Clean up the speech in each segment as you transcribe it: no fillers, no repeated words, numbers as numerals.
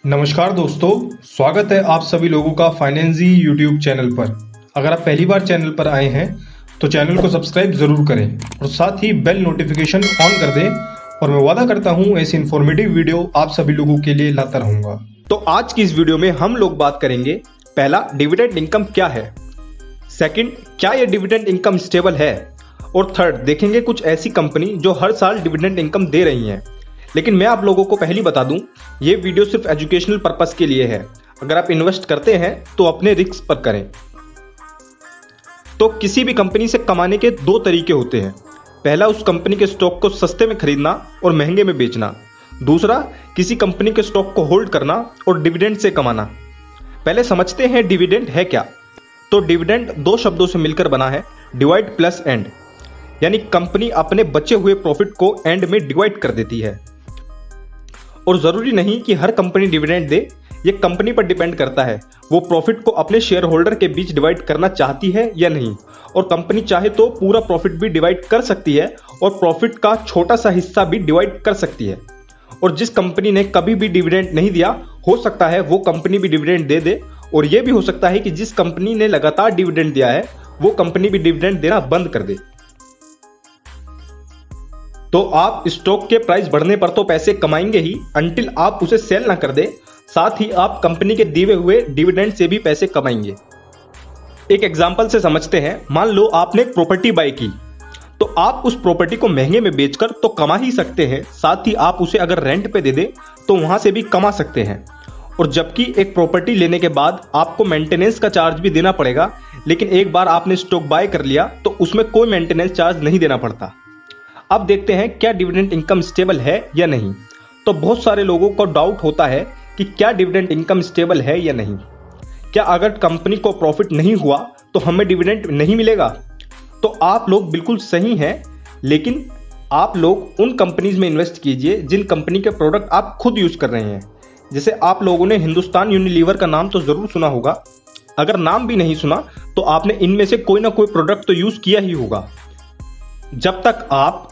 नमस्कार दोस्तों, स्वागत है आप सभी लोगों का फाइनेंसी यूट्यूब चैनल पर। अगर आप पहली बार चैनल पर आए हैं तो चैनल को सब्सक्राइब जरूर करें और साथ ही बेल नोटिफिकेशन ऑन कर दें और मैं वादा करता हूं ऐसी इन्फॉर्मेटिव वीडियो आप सभी लोगों के लिए लाता रहूंगा। तो आज की इस वीडियो में हम लोग बात करेंगे, पहला, डिविडेंड इनकम क्या है, सेकंड, क्या यह डिविडेंड इनकम स्टेबल है, और थर्ड, देखेंगे कुछ ऐसी कंपनी जो हर साल डिविडेंड इनकम दे रही हैं। लेकिन मैं आप लोगों को पहले बता दूं, ये वीडियो सिर्फ एजुकेशनल पर्पस के लिए है। अगर आप इन्वेस्ट करते हैं तो अपने रिस्क पर करें। तो किसी भी कंपनी से कमाने के दो तरीके होते हैं। पहला, उस कंपनी के स्टॉक को सस्ते में खरीदना और महंगे में बेचना। दूसरा, किसी कंपनी के स्टॉक को होल्ड करना और डिविडेंड से कमाना। पहले समझते हैं डिविडेंड है क्या। तो डिविडेंड दो शब्दों से मिलकर बना है, डिवाइड प्लस एंड, यानी कंपनी अपने बचे हुए प्रॉफिट को एंड में डिवाइड कर देती है। और जरूरी नहीं कि हर कंपनी डिविडेंड दे, ये कंपनी पर डिपेंड करता है वो प्रॉफिट को अपने शेयर होल्डर के बीच डिवाइड करना चाहती है या नहीं। और कंपनी चाहे तो पूरा प्रॉफिट भी डिवाइड कर सकती है और प्रॉफिट का छोटा सा हिस्सा भी डिवाइड कर सकती है। और जिस कंपनी ने कभी भी डिविडेंड नहीं दिया, हो सकता है वो कंपनी भी डिविडेंड दे दे, और यह भी हो सकता है कि जिस कंपनी ने लगातार डिविडेंड दिया है वो कंपनी भी डिविडेंड देना बंद कर दे। तो आप स्टॉक के प्राइस बढ़ने पर तो पैसे कमाएंगे ही, अंटिल आप उसे सेल ना कर दे। साथ ही आप कंपनी के दिए हुए डिविडेंड से भी पैसे कमाएंगे। एक एग्जांपल से समझते हैं। मान लो आपने एक प्रॉपर्टी बाय की, तो आप उस प्रॉपर्टी को महंगे में बेचकर तो कमा ही सकते हैं, साथ ही आप उसे अगर रेंट पे दे दे तो वहां से भी कमा सकते हैं। और जबकि एक प्रॉपर्टी लेने के बाद आपको मेंटेनेंस का चार्ज भी देना पड़ेगा, लेकिन एक बार आपने स्टॉक बाय कर लिया तो उसमें कोई मेंटेनेंस चार्ज नहीं देना पड़ता। अब देखते हैं क्या डिविडेंड इनकम स्टेबल है या नहीं। तो बहुत सारे लोगों को डाउट होता है कि क्या डिविडेंड इनकम स्टेबल है या नहीं। क्या अगर कंपनी को प्रॉफिट नहीं हुआ तो हमें डिविडेंड नहीं मिलेगा? तो आप लोग बिल्कुल सही हैं, लेकिन आप लोग उन कंपनीज में इन्वेस्ट कीजिए जिन कंपनी के प्रोडक्ट आप खुद यूज कर रहे हैं। जैसे आप लोगों ने हिंदुस्तान यूनिलीवर का नाम तो जरूर सुना होगा। अगर नाम भी नहीं सुना तो आपने इनमें से कोई ना कोई प्रोडक्ट तो यूज किया ही होगा। जब तक आप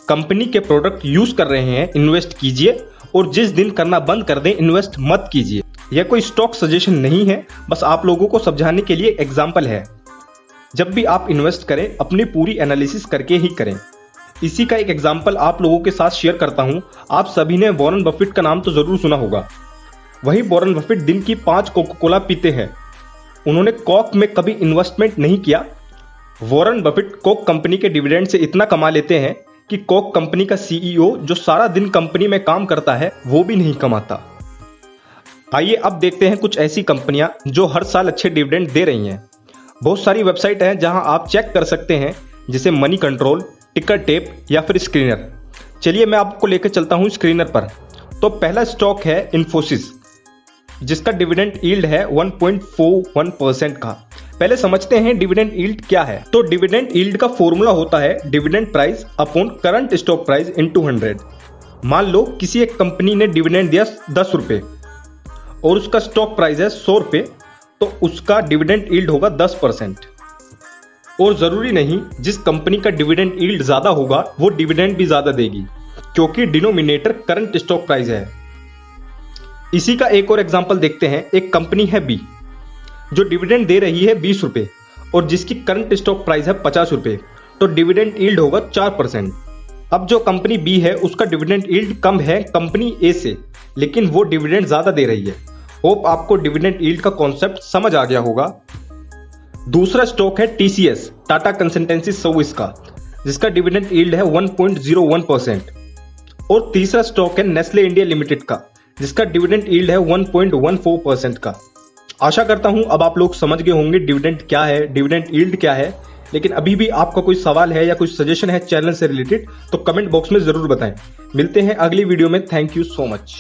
कंपनी के प्रोडक्ट यूज कर रहे हैं, इन्वेस्ट कीजिए, और जिस दिन करना बंद कर दें, इन्वेस्ट मत कीजिए। यह कोई स्टॉक सजेशन नहीं है, बस आप लोगों को समझाने के लिए एग्जांपल है। जब भी आप इन्वेस्ट करें, अपनी पूरी एनालिसिस करके ही करें। इसी का एक एग्जांपल आप लोगों के साथ शेयर करता हूं। आप सभी ने वॉरेन बफेट का नाम तो जरूर सुना होगा। वही वॉरेन बफेट दिन की 5 कोका कोला पीते हैं। उन्होंने कॉक में कभी इन्वेस्टमेंट नहीं किया। वॉरेन बफेट कोक कंपनी के डिविडेंड से इतना कमा लेते हैं कि कोक कंपनी का सीईओ जो सारा दिन कंपनी में काम करता है वो भी नहीं कमाता। आइए अब देखते हैं कुछ ऐसी कंपनियां जो हर साल अच्छे डिविडेंड दे रही हैं। बहुत सारी वेबसाइट हैं जहां आप चेक कर सकते हैं, जैसे मनी कंट्रोल, टिकर टेप या फिर स्क्रीनर। चलिए मैं आपको लेकर चलता हूं स्क्रीनर पर। तो पहला स्टॉक है इन्फोसिस, जिसका डिविडेंड यील्ड है 1.41% का। पहले समझते हैं डिविडेंड यील्ड क्या है। तो डिविडेंड यील्ड का फॉर्मूला होता है dividend price upon current stock price into 100। मान लो किसी एक कंपनी ने डिविडेंड दिया 10 रुपए और उसका स्टॉक प्राइस है 100 रुपए, तो उसका डिविडेंड यील्ड होगा 10%। और जरूरी नहीं जिस कंपनी का डिविडेंड यील्ड ज्यादा होगा वो डिविडेंड भी ज्यादा देगी, क्योंकि डिनोमिनेटर करंट स्टॉक प्राइस है। इसी का एक और एग्जांपल देखते हैं। एक कंपनी है बी, जो डिविडेंड दे रही है 20 रुपए और जिसकी करंट स्टॉक प्राइस है 50 रुपए, तो डिविडेंड यील्ड होगा 4%। अब जो कंपनी बी है उसका डिविडेंड यील्ड कम है कंपनी ए से, लेकिन वो डिविडेंड ज्यादा दे रही है। होप आपको डिविडेंड यील्ड का कॉन्सेप्ट समझ आ गया होगा। दूसरा स्टॉक है टीसीएस, टाटा कंसल्टेंसी सर्विस का, जिसका डिविडेंड यील्ड है 1.01%। और तीसरा स्टॉक है नेस्ले इंडिया लिमिटेड का, जिसका डिविडेंड यील्ड है 1.14% का। आशा करता हूं अब आप लोग समझ गए होंगे डिविडेंड क्या है, डिविडेंड यील्ड क्या है। लेकिन अभी भी आपका कोई सवाल है या कोई सजेशन है चैनल से रिलेटेड, तो कमेंट बॉक्स में जरूर बताएं। मिलते हैं अगली वीडियो में। Thank you so much.